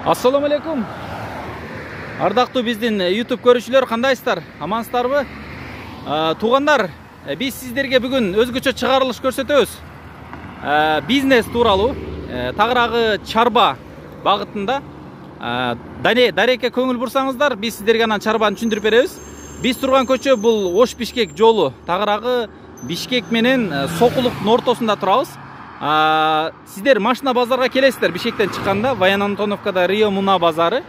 Assalamu alaikum. Ардактуу биздин YouTube көрүүчүлөр, кандайсыздар? Амансыздарбы? Туугандар, биз сиздерге бүгүн өзгөчө чыгарылыш көрсөтөбүз. Бизнес тууралуу, тагыраагы чарба багытында. Дарекке көңүл бурсаңыздар, биз сиздерге анан чарбаны түшүндүрүп беребиз. Биз турган көчө бул Ош-Бишкек жолу, тагыраагы Бишкек менен Сокулуктун ортосунда турабыз. Сиздер машина базарга келесиздер, Бишкектен чыкканда, Баян Антоновкада Рио Муна базары.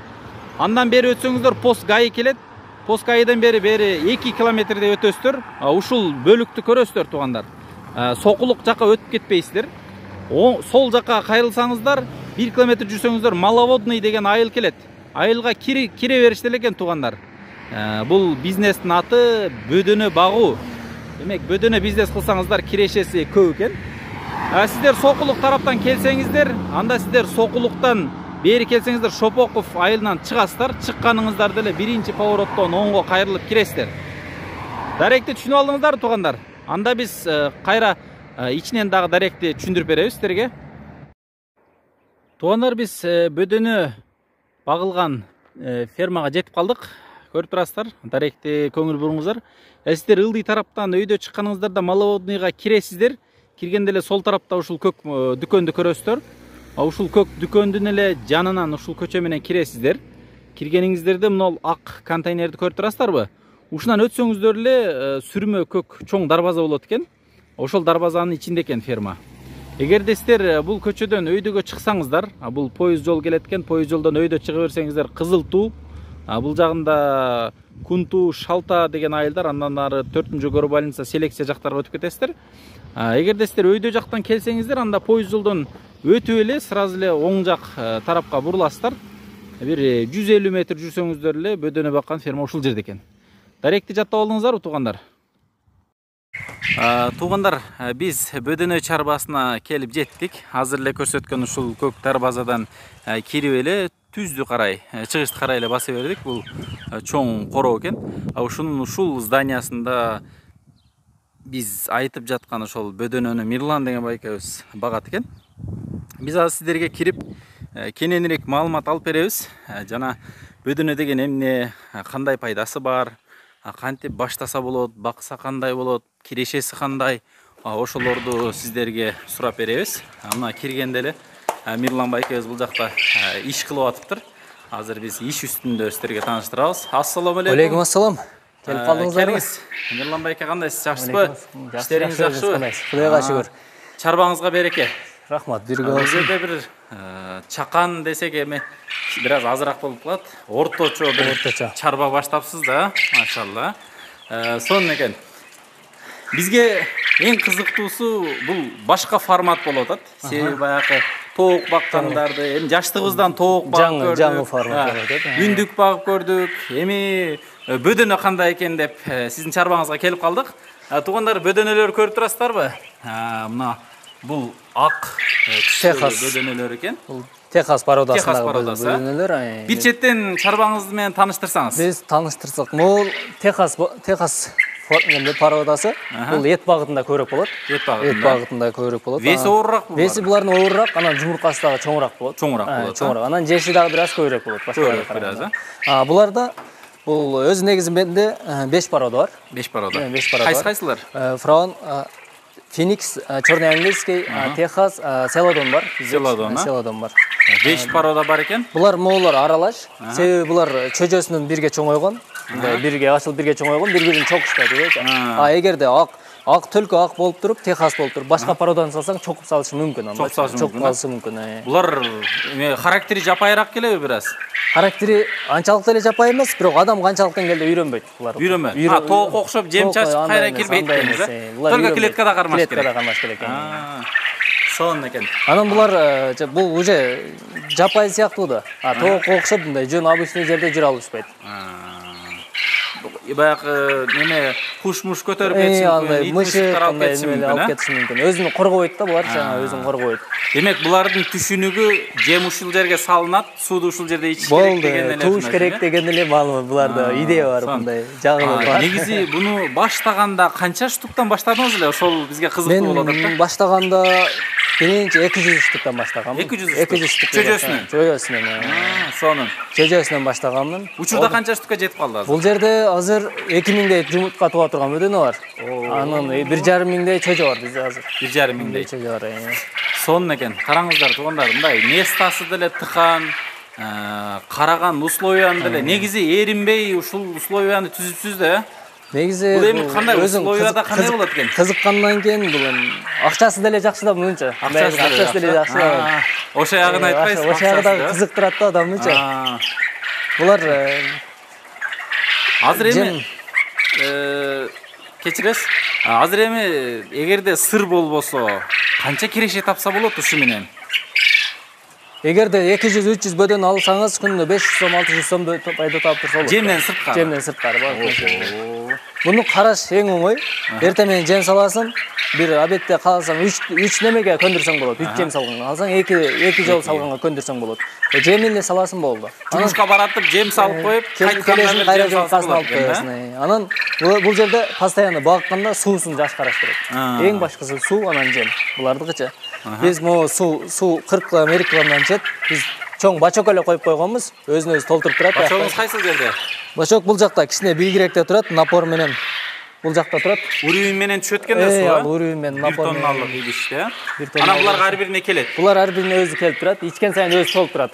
Андан бери өтсөңүздөр пост ГАИ келет. Пост ГАИдан бери 2 километрдей өтөсүздөр. Ушул бөлүктү көрөсүздөр туугандар. Сокулук жака өтүп кетпейсиздер. Сол жака кайрылсаңыздар, 1 километр жүрсөңүздөр Маловодный деген айыл келет. Айылга кире бериштер экен туугандар. Бул бизнестин аты бөдөнө багуу. Демек, бөдөнө бизнес кылсаңыздар кирешеси көп экен. Сиздер Сокулук тараптан келсеңиздер, анда сиздер Сокулуктан бери келсеңиздер Шопоков айылынан чыгасыздар. Чыкканыңыздар деле биринчи повороттон оңго кайрылып киресиздер. Даректи түшүнүп алдыңыздар туугандар. Анда биз кайра ичинен дагы даректи түшүндүрүп беребиз сиздерге. Туугандар, биз бөдөнө багылган фермага жетип калдык. Көрүп турасыздар, даректи көңүл буруңуздар. Сиздер ылдый тараптан өйдө чыкканыңыздарда Маловодныйга киресиздер. Киргенде эле сол тарапта ушул көк дүкөндү көрөсүздөр. Ушул көк дүкөндүн эле жанынан ушул көчө менен киресиздер. Киргениңиздерде мына ак контейнерди көрүп турасыздарбы? Ушунан өтсөңүздөр эле сүрмө көк чоң дарбаза болот экен. Ошол дарбазанын ичинде экен ферма. Эгерде сиздер бул көчөдөн өйдөгө чыксаңыздар, бул поезд жол келет экен, поезд жолдон өйдө чыга берсеңиздер Кызыл Туу, бул жагында Кунту, Шалта деген айылдар, андан ары 4-Көрө больница, Селекция жактарга өтүп кетесиздер. Эгерде сиздер өйдө жактан келсеңиздер, анда поезд жолдон өтүп эле сразу эле оң жак тарапка буруласыздар. Бир 150 метр жүрсөңүздөр эле бөдөнө баккан ферма ушул жерде экен. Даректи жаттап алдыңыздарбы туугандар? Туугандар, биз бөдөнө чарбасына келип жеттик. Азыр эле көрсөткөн ушул көк дарбазадан кирип эле түздү карай, чыгышты карай эле баса бердик. Бул чоң короо экен. Ушул зданиясында биз айтып жаткан ошол бөдөнөнү Мирлан деген байкебиз багат экен. Биз азыр сиздерге кирип кененирээк маалымат алып беребиз. Жана бөдөнө деген эмне, кандай пайдасы бар, кантип баштаса болот, бакса кандай болот, кирешеси кандай, ошолорду сиздерге сурап беребиз. Мына киргенде эле Мирлан байкебиз бул жакта иш кылып атыптыр. Азыр биз иш үстүндө сиздерге тааныштырабыз. Ассаламу алейкум. Алейкум ассалам. Келип калдыңыздарбы? Мирлан байке, кандайсыз? Жакшысызбы? Иштериңиз жакшыбы? Кудайга шүгүр. Чарбаңызга береке. Рахмат, бирге Бул болсун. жерде бир чакан десек эми бир аз азыраак болуп калат. Орточо бир чарба баштапсыз да, машалла. Сонун экен. Бизге эң кызыктуусу бул башка формат болуп атат. Себеби баягы тоок баккандарды, эми жаштыгыбыздан тоок багып көрдүк. Жаңы формат болуп атат. Үндүк багып көрдүк. Эми бөдөнө кандай экен деп сиздин чарбаңызга келип калдык. Туугандар, бөдөнөлөр көрүп турасыздарбы? Мына бул ак бөдөнөлөр экен. Бул Техас породасындагы бөдөнөлөр. Бир четтен чарбаңыз менен тааныштырсаңыз. Биз тааныштырсак, бул Техас породасы. Бул эт багытында көбүрөөк болот. Эт багытында көбүрөөк болот. Веси оорураак болот. Веси булардын оорураак, анан жумуркасы дагы чоңураак болот. Чоңураак. Анан жеши дагы бир аз көбүрөөк болот. Башкаларга. Буларда бул өз негизинде 5 порода бар. 5 порода. Кайсылар? Фраун, Феникс, Черный английский, Техас, Селодон бар. Селодон бар. 5 порода бар экен. Булар моолор аралаш. Себеби булар чөжөсүнөн бирге чоңойгон. Бирге ачылып бирге чоңойгон, бири-бирин чокуштайт, дейт. Эгерде ак төлкө ак болуп туруп, Техас болуп туруп, башка породаны салсаң чокуп салышы мүмкүн. Чокуп калышы мүмкүн. Булар характери жапайыраак келеби бир аз? Характери анчалык деле жапайы эмес, бирок адам канчалык деңгээлде үйрөнбөйт булар. Үйрөнбөйт. Тоок окшоп жем чачып кайра кирбейт деңиз. Только клеткада кармаш керек. Клеткада кармаш керек. Сонун экен. Анан булар бул уже жапайы сыяктуу да. Тоок окшоп мындай жөн обычный жерде жүрө алышпайт. Баягы неме куш-муш көтөрүп кетиши мүмкүн, ит мышык алып кетиши мүмкүн. Өзүн коргобойт да булар, жана өзүн коргобойт. Демек булардын түшүнүгү жем ушул жерге салынат, сууду ушул жерде ичиш керек деген эле. Тууш керек деген эле маалымат. Буларда идея бар мындай. Жагымы бар. Негизи буну баштаганда канча штуктан баштадыңыз эле? Ошол бизге кызыктуу болот да. Мен баштаганда биринчи 200 штуктан баштагам. 200 штук. Чөжөсүнөн. Сонун. Чөжөсүнөн баштаганмын. Учурда канча штукка жетип калды азыр? Бул жерде азыр 2000дей жумуртка туга турган бөдөнү бар. Анын 1,5 миңдей чөжө бар бизде азыр. 1,5 миңдей чөжө бар. Сонун экен. Караңыздар туугандар, мындай местасы деле тыкан, караган условияны деле негизи эринбей ушул условияны түзүпсүз да. Негизи бул эми кандай условияда кандай болот экен? Кызыккандан кийин бул акчасы деле жакшы да мынча. Акчасы деле жакшы да. Ошо ягын айтпайсыз. Ошо ягы да кызыктырат да адамдычы. Булар азыр эми кечиресиз. Азыр эми эгерде сыр болбосо, канча киреше тапса болот ушу менен? Эгерде 200-300 бөдөн алсаңыз, күнүнө 500 сом, 600 сом пайда таап турса болот. Жемден сырткары. Жемден сырткары бар. Буну караш эң оңой. Эртең менен жем саласың, бир обедте калсаң 3 немеге көндүрсөң болот. 3 жем салганга алсаң, 2 жол салганга көндүрсөң болот. Жемин эле саласың болду. Жумушка баратып жем салып коюп, кайтканда кайра жумуркасын алып коесуң. Анан бул жерде постоянно багыкканда суусун жаш караш керек. Эң башкысы суу, анан жем. Булардыкычы. Биз могу суу 40 кг, 50 кг чет. Биз чоң бачок эле коюп койгонбуз. Өзүн-өзү толтуруп турат. Бачогуңуз кайсыл жерде? Бачок бул жакта кичине биигирээкте турат, напор менен бул жакта турат. Уровень менен түшөт экен да суу. Уровень менен напор. 1 тонналык идиште. Анан буларга ар бирине келет. Булар ар бирине өзү келип турат. Ичкен сайын өзү толуп турат.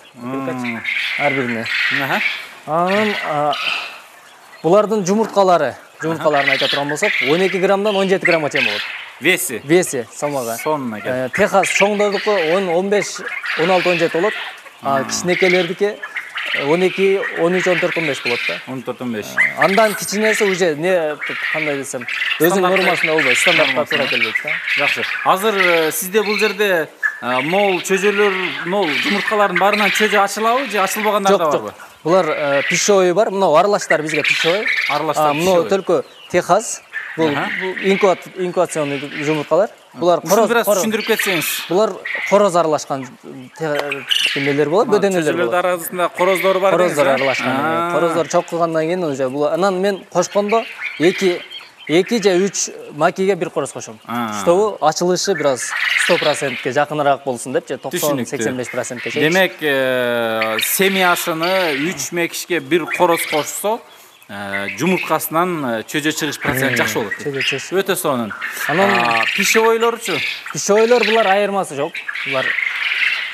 Ар бирине. Анан булардын жумурткаларын айта турган болсок, 12 граммдан 17 граммга чейин болот. Веси салмагы. Сонун экен. Техас чоңдордуку 10, 15, 16, 17 болот. Кичинекелердики 12, 13, 14, 15 болот да. 14, 15. Андан кичинеси уже не кандай десем, өзүнүн нормасында болбойт, стандартка туура келбейт да. Жакшы. Азыр сизде бул жерде мол чөжөлөр, мол жумурткалардын баарынан чөжө ачылабы же ачылбагандар да барбы? Булар пищевой бар, мына аралаштар бизге пищевой. Мына только Техас. Бул инкубационный жумурткалар. Булар короз түшүндүрүп кетсеңиз. Булар короз аралашкан эмелер болот, бөдөнөлөр болот. Чөжөлөр арасында короздор бар. Короздор аралашкан. Короздор чоккугандан кийин уже бул анан мен кошкондо 2 же 3 макиге бир короз кошом. Чтобы ачылышы бир аз 100%ке жакыныраак болсун депчи, 90-85%ке. Демек, семьясыны 3 мекишке бир короз кошсо, жумурткасынан чөжө чыгыш процент жакшы болот. Өтө сонун. Анан пищевойлорчу? Пищевойлор булар айырмасы жок.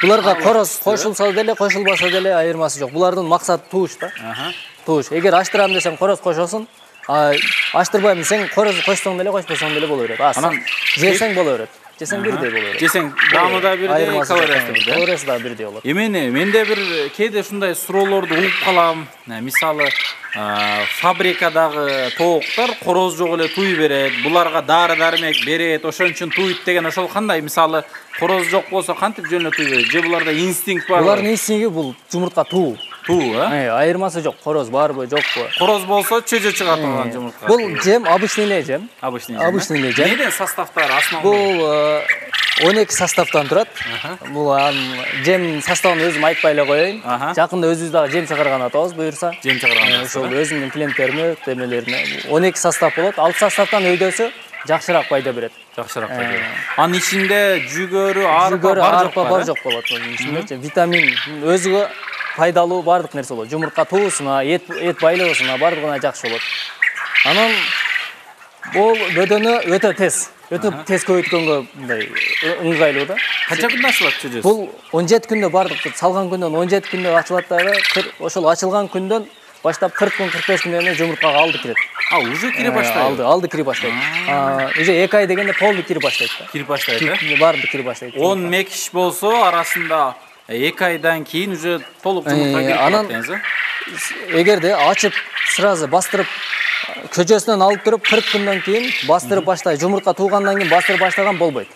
Буларга короз кошулса деле, кошулбаса деле айырмасы жок. Булардын максаты тууш да. Тууш. Эгер аштырам десең короз кошосуң, аштырбайм десең короз кошсоң деле, кошпосоң деле боло берет. Анан жесең боло берет. Жесең бирдей боло берет. Жесең даамы да бирдей, калориясы да бирдей. Калориясы да бирдей болот. Эмне, менде бир кээде ушундай суроолорду угуп калам. Мисалы, фабрикадагы тооктор короз жок эле туй берет, буларга дары-дармек берет, ошон үчүн туйт деген ошол кандай? Мисалы, короз жок болсо кантип жөн эле туй берет? Же буларда инстинкт барбы? Булардын инстинкти бул жумуртка туу. Айырмасы жок, короз барбы, жокпу? Короз болсо чөжө чыгат анан жумуртка. Бул жем обычный эле жем. Обычный жем. Неден составтары основной? Бул 12 составтан турат. Бул жем составын өзүм айтпай эле коеюн. Жакында өзүбүз дагы жем чыгарган атабыз, буюрса. Жем чыгарган. Ошол өзүмдүн клиенттериме, темелерине 12 состав болот. 6 составтан өйдөсө жакшыраак пайда берет. Жакшыраак пайда берет. Анын ичинде жүгөрү, арпа бар жок болот. Ичинде витамин өзүгө пайдалуу бардык нерсе болот. Жумуртка туусуна, эт байлоосуна бардыгына жакшы болот. Анан бул бөдөнү өтө тез көбөйткөнгө мындай ыңгайлуу да. Канча күндө ачылат чөжөсү? Бул 17 күндө бардык салган күндөн 17 күндө ачылат дагы. Ошол ачылган күндөн баштап 40 күн, 45 күндөн жумурткага алды кирет. Уже кире баштайт. Алды кире баштайт. Уже 2 ай дегенде полный кире баштайт. Кире баштайт, барды кире баштайт. 10 мекиш болсо арасында 2 айдан кийин уже толук жумуртка кирип калат деңиз. Эгерде ачып сразу бастырып көчөсүнөн алып туруп 40 күндөн кийин бастырып баштай, жумуртка туугандан кийин бастырып баштаган болбойт.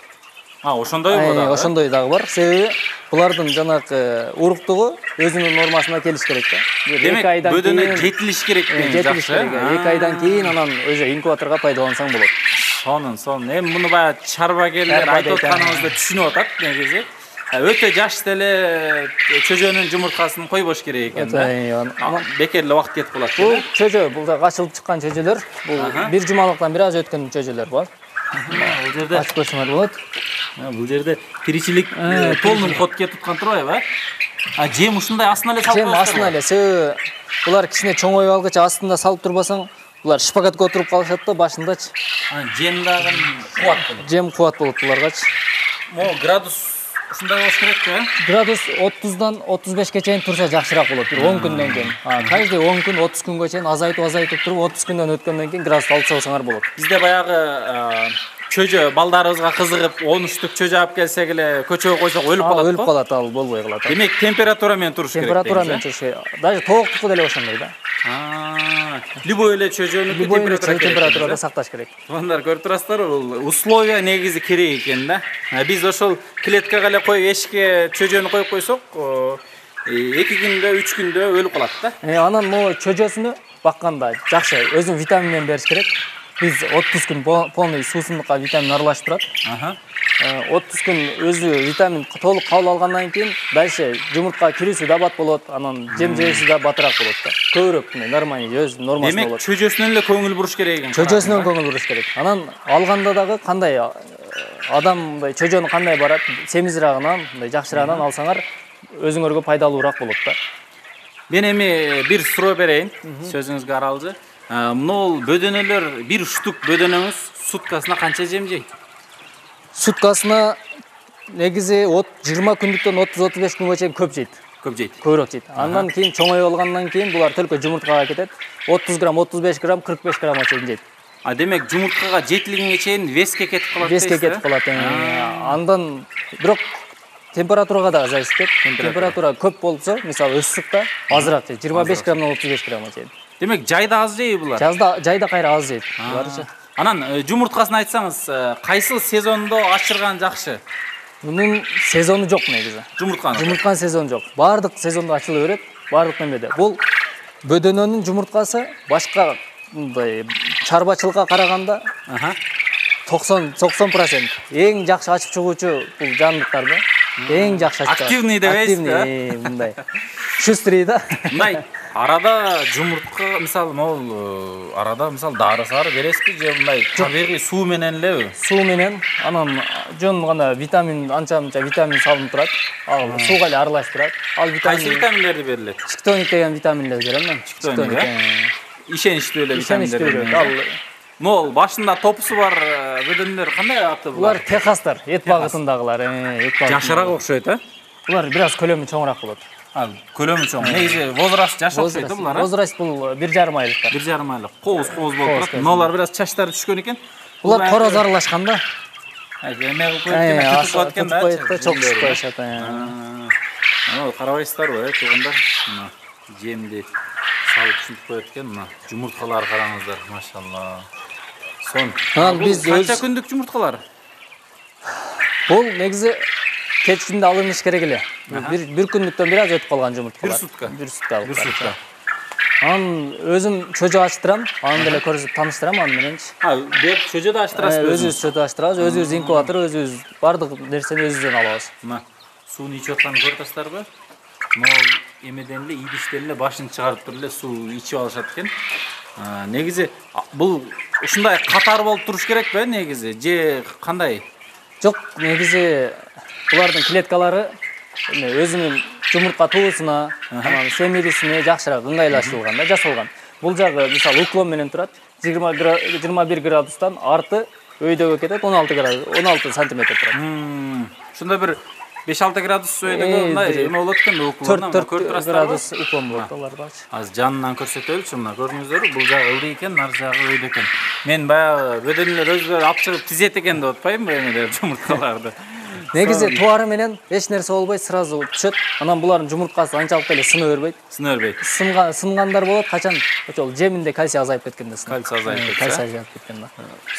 Ошондой бар. Ошондой дагы бар. Себеби булардын жанагы уруктугу өзүнүн нормасына келиш керек да. Демек, бөдөнө жетилиш керек деген жакшы. 2 айдан кийин анан өзү инкубаторго пайдалансаң болот. Сонун. Эми муну баягы чарбагерлер айтып атканыңызды түшүнүп атат негизи. Өтө жаш деле чөжөнүн жумурткасын койбош керек экен да. Бекер эле убакыт кетип калат. Бул чөжө, бул да ачылып чыккан чөжөлөр. Бул бир жумалыктан бир аз өткөн чөжөлөр бар. Бул жерде ачып көрсөңөр болот. Бул жерде тиричилик полный ход кетип аткан турбайбы? Жем ушундай астына эле салып коесуңар. Жем астына эле. Себеби булар кичине чоңоюп алгыча астында салып турбасаң, булар шпагатка отуруп калышат да башындачы. Жем дагы кубат болот. Жем кубат болот буларгачы. Градус ушундай болуш керек-пи? Градус 30-дан 35ке чейин турса жакшыраак болот. Бир 10 күндөн кийин. Каждый 10 күн 30 күнгө чейин азайтып туруп 30 күндөн өткөндөн кийин градус алып салсаңар болот. Бизде баягы чөжө балдарыбызга кызыгып 13 штук чөжө алып келсек эле көчөгө койсок өлүп калат. Өлүп калат, ал болбой калат. Демек температура менен туруш керек. Температура менен туруш керек. Даже тооктуку деле ошондой да. Любой эле чөжөнү температурада сакташ керек. Мындар көрүп турасыздарбы, бул условия негизи керек экен да. Биз ошол клеткага эле коюп эшикке чөжөнү коюп койсок, 2 күндө, 3 күндө өлүп калат да. Анан могу чөжөсүнү бакканда жакшы өзүнүн витамин менен бериш керек. Биз 30 күн полный суусундукка витамин аралашып турат. 30 күн өзү витамин толук кабыл алгандан кийин дальше жумуртка кирүүсү да бат болот, анан жем жөөсү да батыраак болот да. Көбүрөөк нормальный өз нормасы болот. Демек чөжөсүнөн эле көңүл буруш керек экен. Чөжөсүнөн көңүл буруш керек. Анан алганда дагы кандай адам мындай чөжөнү кандай барат, семизирагынан, мындай жакшыраагынан алсаңар өзүңөргө пайдалуураак болот да. Мен эми бир суроо берейин, сөзүңүзгө аралжы. Мынол бөдөнөлөр, бир штук бөдөнөңүз суткасына канча жем жейт? Суткасына негизи 20 күндүктөн 30-35 күнгө чейин көп жейт. Көбүрөөк жейт. Андан кийин чоңоюп алгандан кийин булар төлкө жумурткага кетет. 30 грамм, 35 грамм, 45 граммга чейин жейт. Демек жумурткага жетилгенге чейин веске кетип калат. Веске кетип калат. Андан бирок температурага да зависит. Температура көп болсо, мисалы ысыкта азыраак жейт. 25 граммдан 35 граммга чейин. Демек жайда аз жейби булар? Жайда кайра аз жейт буларчы. Анан жумурткасын айтсаңыз, кайсы сезондо ачырган жакшы? Мунун сезону жок негизи. Жумуртканын сезону жок. Бардык сезондо ачыла берет, бардык немеде. Бул бөдөнөнүн жумурткасы башка мындай чарбачылыкка караганда 90% эң жакшы ачып чыгуучу бул жандыктар да. Эң жакшы ачып. Активный дебейсиз да? Мындай. Шустрый да. Мындай арада жумуртка, мисалы, могул арада мисалы дары-сары бересизби же мындай табигый суу менен элеби? Суу менен, анан жөн гана витамин, анча-мынча витамин салынып турат. Ал сууга эле аралашып турат. Ал витамин. Кайсы витаминдерди берилет? Чиктоник деген витаминдерди берем мен. Чиктоник. Ишеничтүү эле витаминдер. Могул башында топусу бар бөдөндөр кандай аты булар? Булар техастар, эт багытындагылар, Жашыраак окшойт, Булар бир аз көлөмү чоңураак болот. Көлөмү чоң. Негизи возраст жаш окшойт булар. Возраст бул 1,5 айлыктар. 1,5 айлык. Кооз болуп турат. Мыналар бир аз чачтары түшкөн экен. Булар короз аралашкан да. Эме кылып коюп турат экен да. Чок коюшат. Карабайсыздарбы, туугандар? Мына жемди салып түшүнүп коет экен. Мына жумурткалар караңыздар, машалла. Сон. Биз канча күндүк жумурткалар? Бул негизи кечкинде алыныш керек эле. Бир күндүктөн бир аз өтүп калган жумурткалар. Бир сутка. Анын өзүм чөжө ачтырам, аны деле көрсөтүп тааныштырам аны мененчи. Деп чөжө да ачтырасызбы? Өзүбүз чөжө ачтырабыз, өзүбүз инкубатор, өзүбүз бардык нерсени өзүбүздөн алабыз. Мына сууну ичип атканын көрүп атасыздарбы? Могул эмеден эле идиштен эле башын чыгарып туруп эле суу ичип алышат экен. Негизи бул ушундай катар болуп туруш керекпи негизи? Же кандай? Жок, негизи булардын клеткалары өзүнүн жумуртка туусуна, анан семирисине жакшыраак ыңгайлаштырылган да, жасалган. Бул жагы мисалы уклон менен турат. 21 градустан арты өйдөгө кетет 16 сантиметр турат. Ушунда бир 5-6 градус өйдөгө мындай эме болот экен да, уклондан көрүп турасыздарбы? 4 градус уклон болот алардачы. Азыр жанынан көрсөтөлүчү, мына көрдүңүздөрбү? Бул жагы ылдый экен, нар жагы өйдө экен. Мен баягы бөдөнлөр өзүлөрү алып чыгып тизет экен деп атпаймынбы эмелер жумурткаларды? Негизи туары менен эч нерсе болбойт, сразу түшөт. Анан булардын жумурткасы анчалык эле сына бербейт. Сынгандар болот, качан ошол жеминде кальций азайып кеткенде. Кальций азайып кеткен да.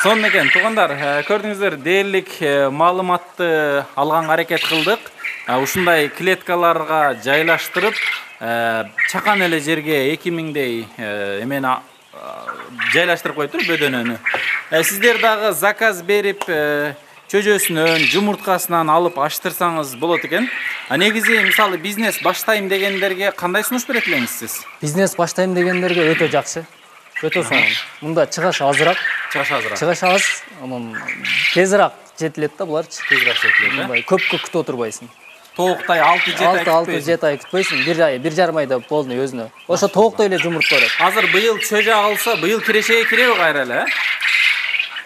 Сонун экен, туугандар, көрдүңүздөр, дээрлик маалыматты алганга аракет кылдык. Ушундай клеткаларга жайлаштырып, чакан эле жерге 2000дей эмени жайлаштырып коюптур бөдөнөнү. Сиздер дагы заказ берип чөжөсүнөн, жумурткасынан алып аштырсаңыз болот экен. Негизи мисалы бизнес баштайм дегендерге кандай сунуш берет элеңиз сиз? Бизнес баштайм дегендерге өтө жакшы. Өтө сонун. Мында чыгаш азыраак. Чыгаш аз, анан тезирээк жетилет да буларчы. Тезирээк жетилет, мындай көпкө күтүп отурбайсың. Тооктай 6-7 ай күтпөйсүң. 1,5 айда болду өзүнө. Ошо тооктой эле жумуртка берет. Азыр быйыл чөжө алса, быйыл кирешеге киреби кайра эле?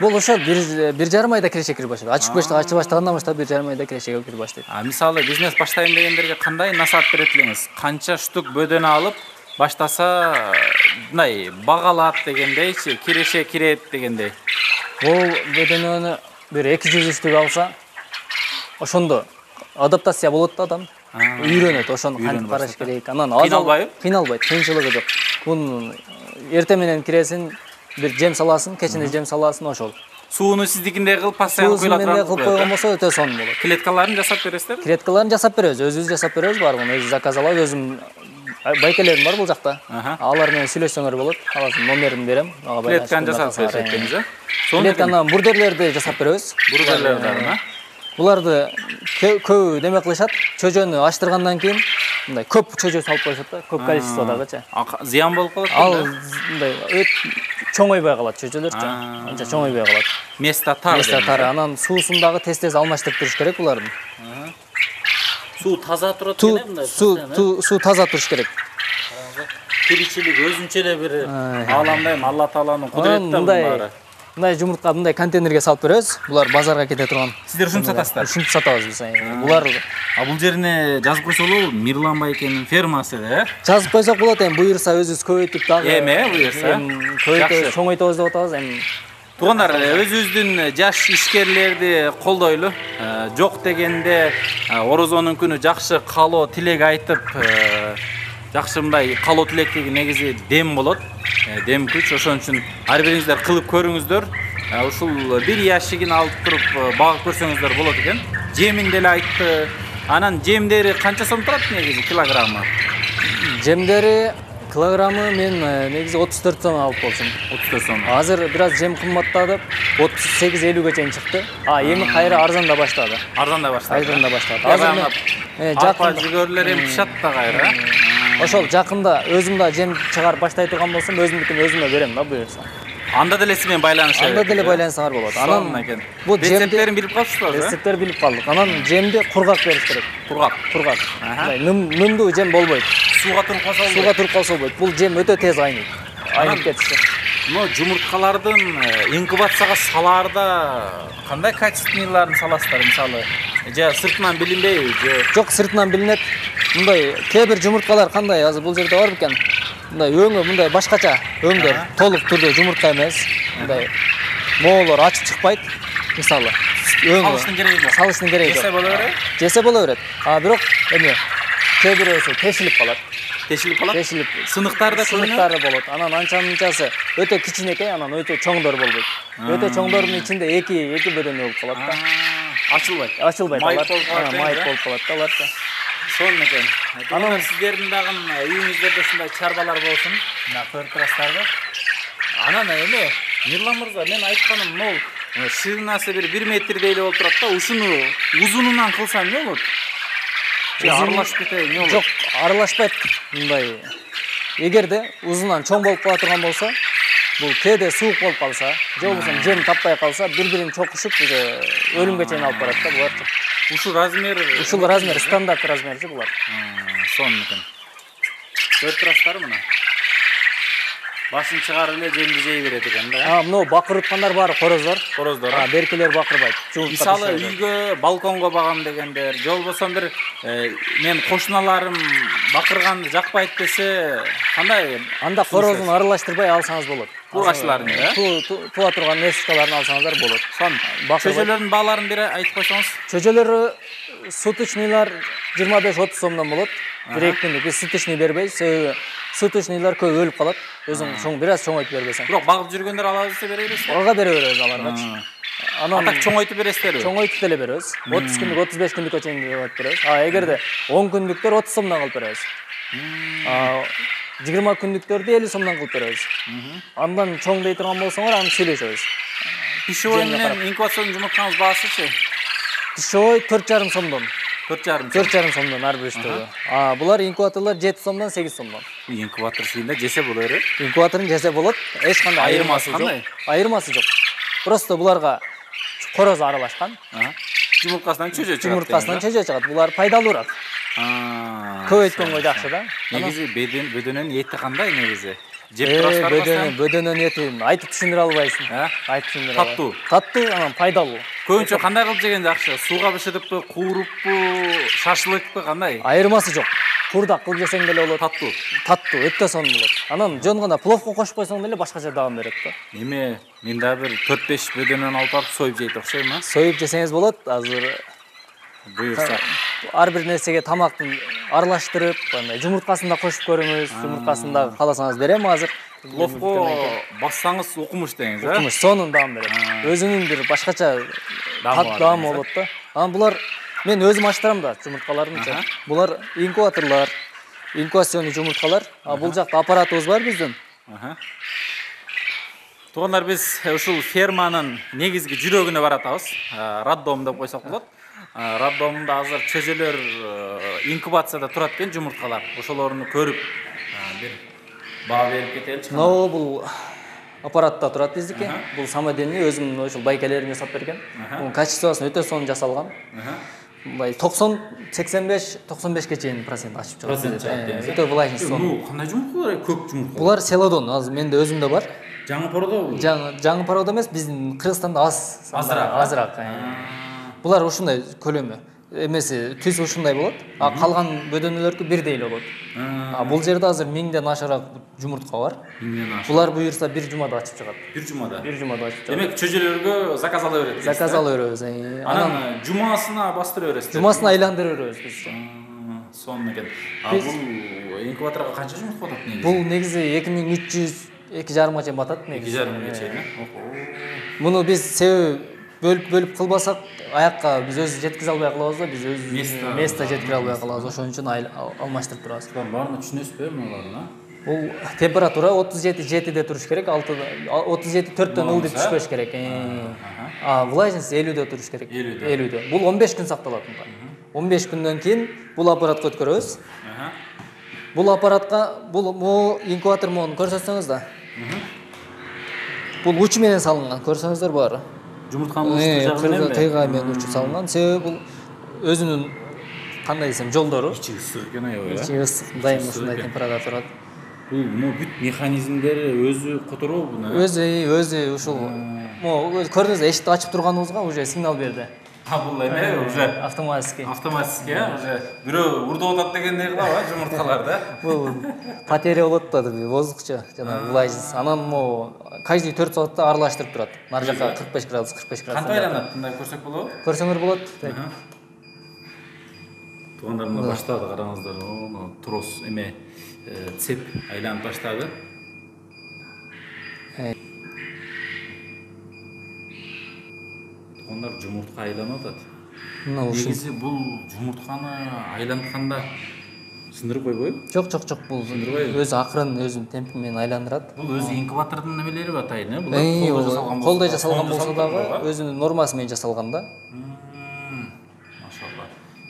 Бул ошо 1,5 айда киреше кирип баштайт. Ачып баштагандан баштап 1,5 айда кирешеге кирип баштайт. Мисалы бизнес баштайм дегендерге кандай насаат берет элеңиз? Канча штук бөдөнө алып баштаса, мындай багалат дегендейчи, киреше кирет дегендей. Бул бөдөнөнү бир 200 штук алса, ошондо адаптация болот да адам. Үйрөнөт, ошону кантип караш керек. Анан кыйналбайт, кыйынчылыгы жок. Мунун эртең менен киресиң, бир жем саласың, кечине жем саласың, ошол. Сууну сиздикиндей кылып постоянно куйла турат. Кылып койгон болсо өтө сонун болот. Клеткаларын жасап бересиздерби? Клеткаларын жасап беребиз, өзүбүз жасап беребиз, баарын өзү заказ алабыз, өзүм байкелерим бар бул жакта. Алар менен сүйлөшсөңөр болот. Алардын номерин берем. Клетканы жасап бересиз, э? Клетканы бурдерлерди жасап беребиз. Бурдерлерди, Буларды көбү неме кылышат, чөжөнү аштыргандан кийин мындай көп чөжө салып коюшат да, көп количестводагычы. Зыян болуп калат. Ал мындай чоңойбой калат чөжөлөрчү. Анча чоңойбой калат. Место тар. Анан суусун дагы тез алмаштырып туруш керек булардын. Суу таза турат экен мындай. Суу таза туруш керек. Тиричилик өзүнчө эле бир ааламдайм, Алла Тааланын кудурети да. Мындай жумуртка мындай контейнерге салып беребиз. Булар базарга кете турган. Сиздер ушинтип сатасыздар? Ушинтип сатабыз биз. Булар бул жерине жазып койсо болобу? Мирлан байкенин фермасы деп, Жазып койсок болот, буюрса өзүбүз көбөйтүп дагы. Буюрса. Көбөйтүп, чоңойтобуз деп атабыз. Туугандар, өзүбүздүн жаш ишкерлерди колдойлу. Жок дегенде Орозонун күнү жакшы каалоо тилек айтып, жакшы мындай каалоо тилектеги негизи дем болот. Дем күч, ошон үчүн ар бириңиздер кылып көрүңүздөр. Ушул бир ящигин алып туруп багып көрсөңүздөр болот экен. Жемин деле айтты. Анан жемдери канча сом турат негизи килограммы? Жемдери килограммы мен негизи 34 сом алып болчумун. 34 сом. Азыр бир аз жем кымбаттады, 38-50ге чейин чыкты. Эми кайра арзанда баштады. Азыр жакын жүгөрлөр эми пышат да кайра. Ошол жакында өзүм да жем чыгарып баштай турган болсом, өзүмдүкүн өзүмө берем да буюрса. Анда деле сиз менен байланышып. Анда деле байланышсаңар болот. Анан бул рецепттерин билип калыпсызбы? Рецепттер билип калдык. Анан жемди кургак бериш керек. Кургак. Нымдуу жем болбойт. Сууга туруп калса болбойт. Бул жем өтө тез айнайт. Айнып кетиши. Жумурткалардын инкубацияга салаарда кандай качественныйларын саласыздар, мисалы? Же сыртынан билинбейби, же? Жок, сыртынан билинет. Мындай кээ бир жумурткалар кандай, азыр бул жерде бар бекен. Мындай өңү мындай башкача өңдөр, толук түрдө жумуртка эмес. Мындай моолор ачып чыкпайт. Мисалы, салыштын кереги жок. Жесе боло берет. Бирок эми кээ бирөөсү тешилип калат. Тешилип. Сыныктары болот. Анан анча-мынчасы өтө кичинекей, анан өтө чоңдор болбойт. Өтө чоңдордун ичинде эки бөдөнө болуп калат да. Ачылбайт. Майып болуп калат да алар. Сонун экен. Анан сиздердин дагы үйүңүздөрдө ушундай чарбалар болсун. Мына көрүп турасыздарбы? Анан эме Мирлан мырза, мен айтканым могул ширинасы бир 1 метрдей эле болуп турат да, ушуну узунунан кылсам эмне болот? Аралашып кетеби, эмне болот? Жок, аралашпайт. Мындай эгерде узунан чоң болуп кала турган болсо, бул кээде суук болуп калса, же болбосо жем таппай калса, бири-бирин чокушуп, өлүмгө чейин алып барат да булар. Ушул размер стандарт размери булар. Сонун экен. Көрүп турасыздарбы мына? Башын чыгарып эле жемди жей берет экен да. Мына бакыр уткандар баары короздор. Беркелер бакырбайт. Мисалы үйгө, балконго багам дегендер, же болбосо бир мен кошуналарым бакырганды жакпайт десе, кандай? Анда корозун аралаштырбай алсаңыз болот. Кургачларын, туа турган несушкаларын алсаңыздар болот. Чөжөлөрдүн бааларын бир айтып койсоңуз. Чөжөлөрү суточныйлар 25-30 сомдон болот. Бир күндүк биз суточный бербейбиз. Себеби суточныйлар көп өлүп калат. Өзүң бир аз чоңойтуп бербесең. Бирок багып жүргөндөр алабыз десе бере бересиз. Ага бере беребиз аларга. Анан чоңойтуп бересиздерби? Чоңойтуп деле беребиз. 30 күндүк, 35 күндүккө чейин беребиз. Эгерде 10 күндүктөр 30 сомдон кылып беребиз. 20 күндүктөрдү 50 сомдон кылып беребиз. Андан чоң дей турган болсоңор, аны сүйлөшөбүз. Пищевой менен инкубациялық жұмыртқаңыз бағасычы? Пищевой 4,5 сомдон. 4,5 4,5 сомдон ар бир штабы. Булар инкубаторлар 7 сомдон 8 сомдон. Инкубатор сыйында жесе боло берет. Инкубаторун жесе болот. Эч кандай айырмасы жок. Айырмасы жок. Просто буларга короз аралашкан. Жұмыртқасынан чөжө чыгат. Жұмыртқасынан чөжө чыгат. Булар пайдалуураак. Көбөйткөнгө жакшы да. Негизи бөдөнөнүн эти кандай негизи? Жеп турасыздар. Бөдөнөнүн этин айтып түшүндүрө албайсың. Айтып түшүндүрө албайсың. Таттуу. Таттуу, анан пайдалуу. Көбүнчө кандай кылып жеген жакшы? Сууга бышырыппы, кууруппу, шашлыкпы кандай? Айырмасы жок. Курдак кылып жесең деле болот. Таттуу. Таттуу, өтө сонун болот. Анан жөн гана пловко кошуп койсоң деле башкача даам берет да. Эме, мен да бир 4-5 бөдөнөн алып барып союп жейт окшойм, а? Союп жесеңиз болот. Азыр Буюрса. Ар бир нерсеге тамактын аралаштырып, андай жумурткасын да кошуп көрүңүз. Жумурткасын да кааласаңыз берем азыр. Пловко бассаңыз укмуш деңиз, а? Укмуш сонун даам берет. Өзүнүн бир башкача даамы болот да. Анан булар мен өзүм аштырам да жумурткаларымчы. Булар инкубаторлар, инкубационный жумурткалар. Бул жакта аппаратыбыз бар биздин. Туугандар, биз ушул ферманын негизги жүрөгүнө баратабыз. Роддом деп койсок болот. Роддомунда азыр чөжөлөр инкубацияда турат экен жумурткалар. Ошолорду көрүп бир баа берип кетеличи. Но бул аппаратта турат биздики. Бул самодельный өзүмдүн ошол байкелерин жасап берген. Бул качествосын өтө сонун жасалган. Мындай 90-85-95ке чейин процент ачып чыгат. Өтө влажность сонун. Кандай жумурткалар? Көк жумурткалар. Булар селодон, азыр менде өзүмдө бар. Жаңы порода бул? Жаңы порода эмес, биздин Кыргызстанда азыраак. Булар ушундай көлөмү. Эмеси түз ушундай болот. Калган бөдөнөлөркү бирдей эле болот. Бул жерде азыр 1000ден ашыраак жумуртка бар. 1000ден ашык. Булар буюрса бир жумада ачып чыгат. Бир жумада. Бир жумада ачып чыгат. Демек чөжөлөргө заказ ала берет. Заказ ала беребиз. Анан жумасына бастыра бересиз. Жумасына айландыра беребиз биз. Сонун экен. Бул инкубаторго канча жумуртка батат негизи? Бул негизи 2300 2,5 чейин батат негизи. 2,5 чейин. Муну биз себеби бөлүп кылбасак аякка биз өзү жеткизе албай калабыз да, биз өзүбүз место жеткире албай калабыз. Ошон үчүн алмаштырып турабыз. Баарын түшүнөсүзбү мунуларны? Бул температура 37,7де туруш керек, 37,4дөн ылдый түшпөш керек. Влажность 50де туруш керек. 50де. Бул 15 күн сакталат мында. 15 күндөн кийин бул аппаратка өткөрөбүз. Бул аппаратка бул инкубатор мону көрсөтсөңүз да. Бул уч менен салынган, көрсөңүздөр баары. Жумуртканын учу жагы кыйга менен учу салынган. Себеби бул өзүнүн кандай десем жолдору. Ичи ысык экен аябай. Ичи ысык, дайым ушундай температурада турат. Бул бүт механизмдери өзү которобу буну? Өзү ушул көрдүңүз, эшикти ачып турганыбызга уже сигнал берди. Бул эме уже автоматически. Автоматически, уже бирөө урдуп атат дегендей кылабы жумурткаларда. Бул потеря болот да, воздухчу жана влажность. Анан каждый 4 саатта аралаштырып турат. Нар жака 45 градус. Кантип айланат? Мындай көрсөк болобу? Көрсөңөр болот. Туугандарымда баштады, караңыздар. Трос эме цеп айланып баштады. Туугандар жумуртка айланып атат. Негизи бул жумуртканы айлантканда сындырып койбойбу? Жок, бул өзү акырын, өзүнүн темпи менен айландырат. Бул өзү инкубатордун немелери атайын, э? Бул колдой жасалган болсо дагы өзүнүн нормасы менен жасалган да. Машалла.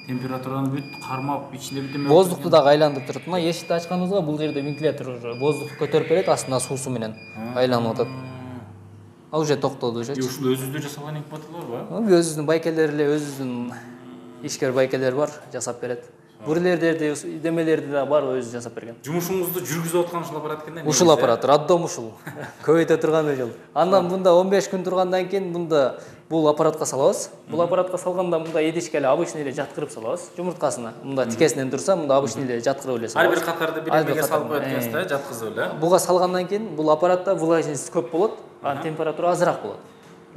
Температураны бүт кармап, ичинде бүт эме. Воздукту дагы айландырып турат. Мына эшикти ачканыбызга бул жерде вентилятор воздукту көтөрүп берет, астына суусу менен айланып атат. Уже токтоду уже. Ушул өзүндө жасалган инкубаторлор бар? Өзүнүн байкелери эле, өзүнүн ишкер байкелери бар, жасап берет. Бурлердерди, демелерди да бар, өзү жасап берген. Жумушуңузду жүргүзүп аткан ушул аппарат экен да? Ушул аппарат, роддом ушул. Көбөйтө турган ушул. Андан мында 15 күн тургандан кийин мында бул аппаратка салабыз. Бул аппаратка салганда мында идишке эле обычный эле жаткырып салабыз жумурткасына. Мында тикесинен турса, мында обычный эле жаткырып эле салабыз. Ар бир катарды бир-бирине салып коет экенсиз да, жаткызып эле. Буга салгандан кийин бул аппаратта влажность көп болот, температура азыраак болот.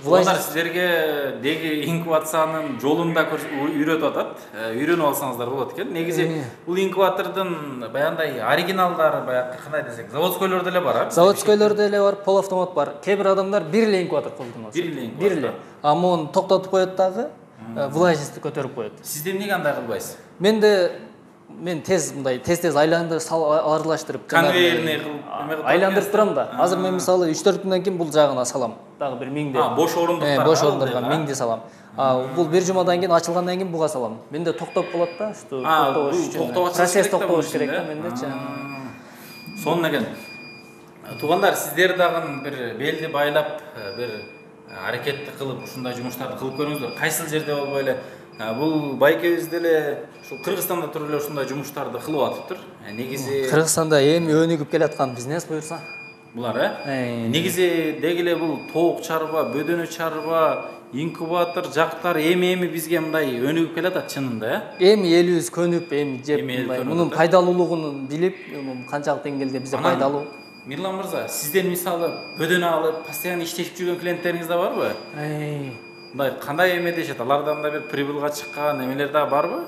Булар силерге деги инкубациянын жолунда үйрөтүп атат. Үйрөнүп алсаңыздар болот экен. Негизи бул инкубатордун баягындай оригиналдары, баягы кандай десек, заводскойлордо эле бар, а? Заводскойлордо эле бар, полуавтомат бар. Кээ бир адамдар бир эле инкубатор колдонот. Бир эле. Мону токтотуп коет дагы, влажностьти көтөрүп коет. Сизде эмнеге андай кылбайсыз? Мен тез мындай тез айландырып аралаштырып конвейерный кылып айландырып турам да. Азыр мен мисалы 3-4 күндөн кийин бул жагына салам. дагы бир миңди. Бош орундуктар. Бош орундурга миңди салам. Бул бир жумадан кийин ачылгандан кийин буга салам. Менде токтоп калат да, что токтош үчүн. Процесс токтош керек да мендечи. Сонун экен. Туугандар, сиздер дагы бир белди байлап, бир аракетти кылып, ушундай жумуштарды кылып көрүңүздөр. Кайсыл жерде болбой эле бул байкебиз деле ушул Кыргызстанда туруп эле ушундай жумуштарды кылып атыптыр. Негизи Кыргызстанда эми өнүгүп келаткан бизнес буюрса. Булар негизи дегиле бул тоок чарба, бөдөнө чарба, инкубатор, жактар эми бизге мындай өнүгүп келатат чынында, Эми элибиз көнүп, эми жеп мындай мунун пайдалуулугун билип, канчалык деңгээлде бизге пайдалуу. Мирлан мырза, сиздер мисалы бөдөнө алып, постоянно иштешип жүргөн клиенттериңиз да барбы? Мындай кандай эме дешет? Алардан да бир прибылга чыккан эмелер да барбы?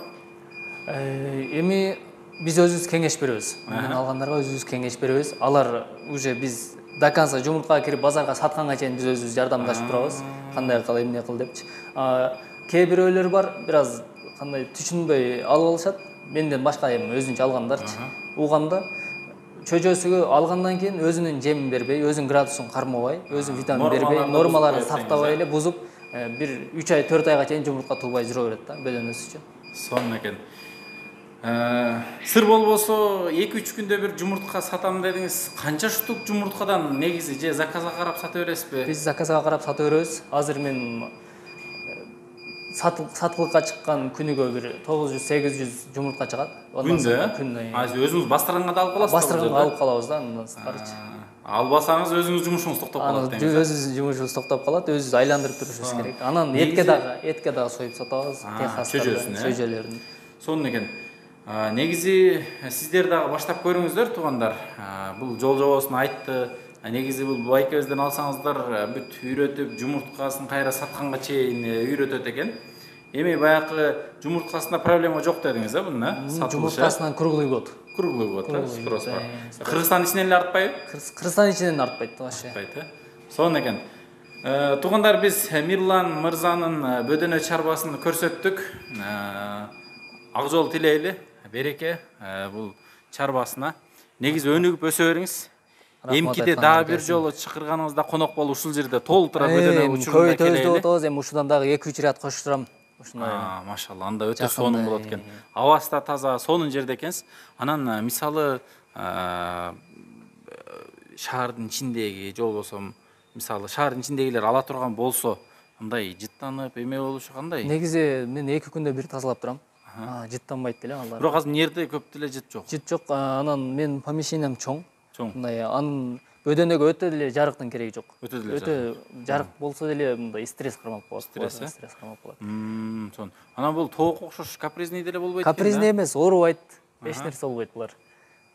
Эми биз өзүбүз кеңеш беребиз. Мындан алгандарга өзүбүз кеңеш беребиз. Алар уже биз до конца жумуртка кирип базарга сатканга чейин биз өзүбүз жардамдашып турабыз. Кандай кыл, эмне кыл депчи. Кээ бирөөлөр бар, бир аз кандай түшүнбөй алып алышат. Менден башка эми өзүнчө алгандарчы. Уганда чөжөсүгө алгандан кийин өзүнүн жемин бербей, өзүнүн градусун кармабай, өзүнүн витамин бербей, нормаларын сактабай эле бузуп, бир 3 ай 4 айга чейин жумуртка туулбай жүрө берет да, бөдөнөсү үчүн. Сонун экен. Сыр болбосо 2-3 күндө бир жумуртка сатам дедиңиз. Канча штук жумурткадан негизи же заказга карап сата бересизби? Биз заказга карап сата беребиз. Азыр мен сатылыкка чыккан күнүгө бир 900-800 жумуртка чыгат. Күндө? Өзүңүз бастырганга да алып каласызбы? Бастырганга алып калабыз да, андан сырткарычы. Албасаңыз өзүңүз жумушуңуз токтоп калат дейсиз. Өзүбүз жумушубуз токтоп калат, өзүбүз айландырып турушубуз керек. Анан этке дагы союп сатабыз, чөжөлөрүн. Сонун экен. Негизи сиздер дагы баштап көрүңүздөр туугандар. Бул жол жобосун айтты. Негизи бул байкебизден алсаңыздар бүт үйрөтүп, жумурткасын кайра сатканга чейин үйрөтөт экен. Эми баягы жумурткасында проблема жок дедиңиз да bunun? Жумурткасынан круглый год. Круглый год, спрос бар. Кыргызстан ичинен эле артпайбы? Кыргызстан ичинен артпайт вообще. Артпайт, сонун экен. Туугандар, биз Мирлан мырзанын бөдөнө чарбасын көрсөттүк. Ак жол тилейли, береке бул чарбасына. Негизи өнүгүп өсө бериңиз. Эмкиде дагы бир жолу чакырганыңызда конок болуп ушул жерде толтура бөдөнө учурунда келели. Көбөйтөбүз деп атабыз, эми ушудан дагы 2-3 ряд кошуштурам. Машалла, анда өтө сонун болот экен. Абасы да таза, сонун жерде экенсиз. Анан мисалы шаардын ичиндеги же болбосо мисалы шаардын ичиндегилер ала турган болсо, мындай жыттанып эме болушу кандай? Негизи мен 2 күндө бир тазалап турам. Жыттанбайт деле алар. Бирок азыр нерде көп деле жыт жок. Жыт жок. Анан мен помещениям чоң. Мындай анын бөдөнөгө өтө деле жарыктын кереги жок. Өтө жарык болсо деле мындай стресс кармап калат. Стресс кармап калат. Сонун. Анан бул тоокко окшош капризный деле болбойт. Капризный эмес, оорубайт. Эч нерсе болбойт булар.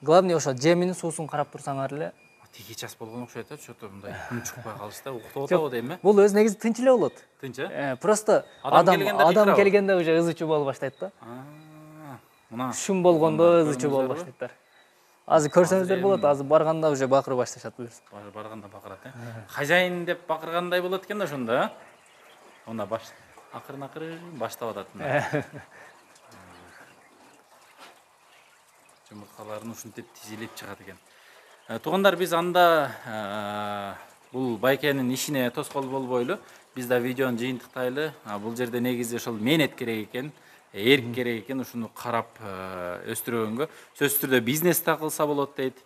Главное ошо жеминин суусун карап турсаңар эле. Тиги час болгон окшойт да, что-то мындай күн чыкпай калыш да, уктап атабы дейм Бул өзү негизи тынч эле болот. Тынч Просто адам келгенде уже ызы чуу болуп баштайт да. Мына шум болгондо ызы чуу болуп баштайт. Азыр көрсөңүздөр болот, азыр барганда уже бакырып башташат буюрса. Барганда бакырат, Хозяин деп бакыргандай болот экен да ошондо, Онда акырын баштап атат. Жумурткаларын ушинтип тизилип чыгат экен. Туугандар, биз анда бул байкенин ишине тоскоол болбойлу. Биз да видеону жыйынтыктайлы. Бул жерде негизи ошол мээнет керек экен, эрк керек экен, ушуну карап өстүргөнгө. Сөзсүз түрдө бизнес да кылса болот дейт.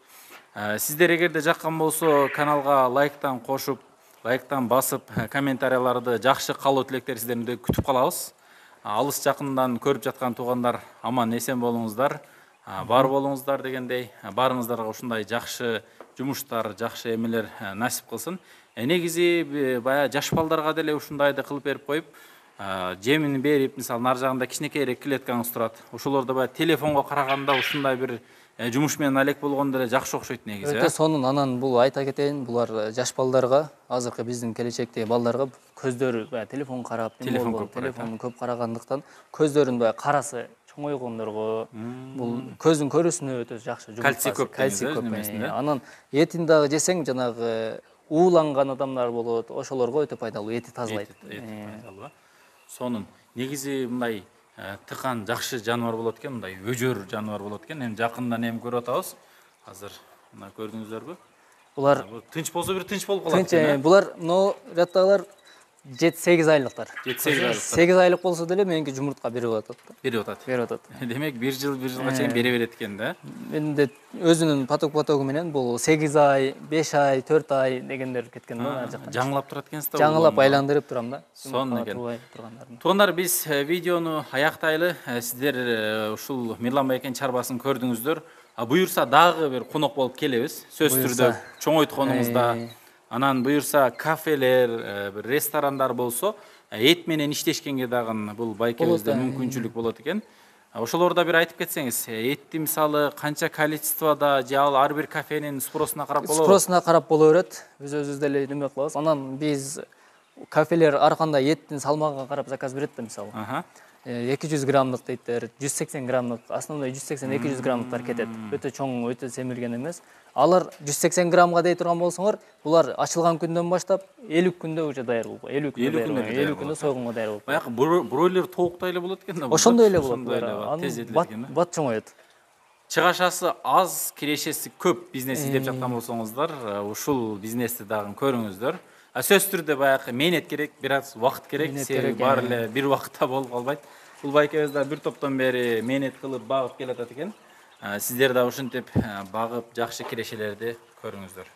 Сиздер эгерде жаккан болсо, каналга лайктан кошуп, лайктан басып, комментарияларды жакшы каалоо тилектер сиздерден күтүп калабыз. Алыс жакындан көрүп жаткан туугандар, аман эсен болуңуздар. Бар болуңуздар дегендей, барыңыздарга ушундай жакшы жумуштар, жакшы эмелер насип кылсын. Негизи бая жаш балдарга деле ушундайды кылып берип коюп, жемин берип, мисалы нар жагында кичинекейирээк клеткаңыз турат. Ошолордо бая телефонго караганда ушундай бир жумуш менен алек болгондо эле жакшы окшойт негизи. Өтө сонун. Анан бул айта кетейин, булар жаш балдарга, азыркы биздин келечектеги балдарга көздөрү бая телефон карап, телефон көп карагандыктан көздөрүнүн бая карасы чоңойгондорго, бул көздүн көрүүсүнө өтө жакшы жумуш. Кальций көп. Анан этин дагы жесең, жанагы ууланган адамдар болот, ошолорго өтө пайдалуу, эти тазалайт. Сонун. Негизи мындай тыкан жакшы жаныбар болот экен, мындай өжөр жаныбар болот экен. Эми жакындан эми көрүп атабыз. Азыр мына көрдүңүздөрбү? Булар Тынч болсо бир тынч болуп калат. булар но ряттагылар 7-8 айлыктар. 7-8 айлыктар. 8 айлык болсо деле меники жумуртка берип атат да. Берип атат. Берип атат. Демек 1 жылга чейин бере берет экен да. Менде өзүнүн потогу менен бул 8 ай, 5 ай, 4 ай дегендер кеткен да ар жакка. Жаңылап турат экенсиз да. Жаңылап айландырып турам да. Сонун экен. Тургандарын. Туугандар, биз видеону аяктайлы. Сиздер ушул Мирлан байкенин чарбасын көрдүңүздөр. Буюрса дагы бир конок болуп келебиз. Сөзсүз түрдө чоңойтконубузда. Анан буюрса кафелер, бир ресторандар болсо, эт менен иштешкенге дагы бул байкебизде мүмкүнчүлүк болот экен. Ошолорда бир айтып кетсеңиз, этти мисалы канча количествода же ал ар бир кафенин спросуна карап болобу? Спросуна карап боло берет. Биз өзүбүз деле неме кылабыз. Анан биз кафелер ар кандай эттин салмагына карап заказ берет да мисалы. 200 граммдык дейттер, 180 граммдык, основной 180-200 граммдыктар кетет. Өтө чоң, өтө семирген эмес. Алар 180 граммга дей турган болсоңор, булар ачылган күндөн баштап 50 күндө уже даяр болуп. 50 күндө сойгонго даяр болуп. Баягы бройлер тооктой эле болот экен да. Ошондой эле болот. Тез жетет экен да. Бат чоңоет. Чыгашасы аз, кирешеси көп бизнес издеп жаткан болсоңуздар, ушул бизнести дагы көрүңүздөр. Сөзсүз түрдө баягы мээнет керек, бир аз убакыт керек, себеби баары эле бир убакытта болуп калбайт. Бул байкебиз да бир топтон бери мээнет кылып багып келатат экен. Сиздер да ушинтип багып жакшы кирешелерди көрүңүздөр.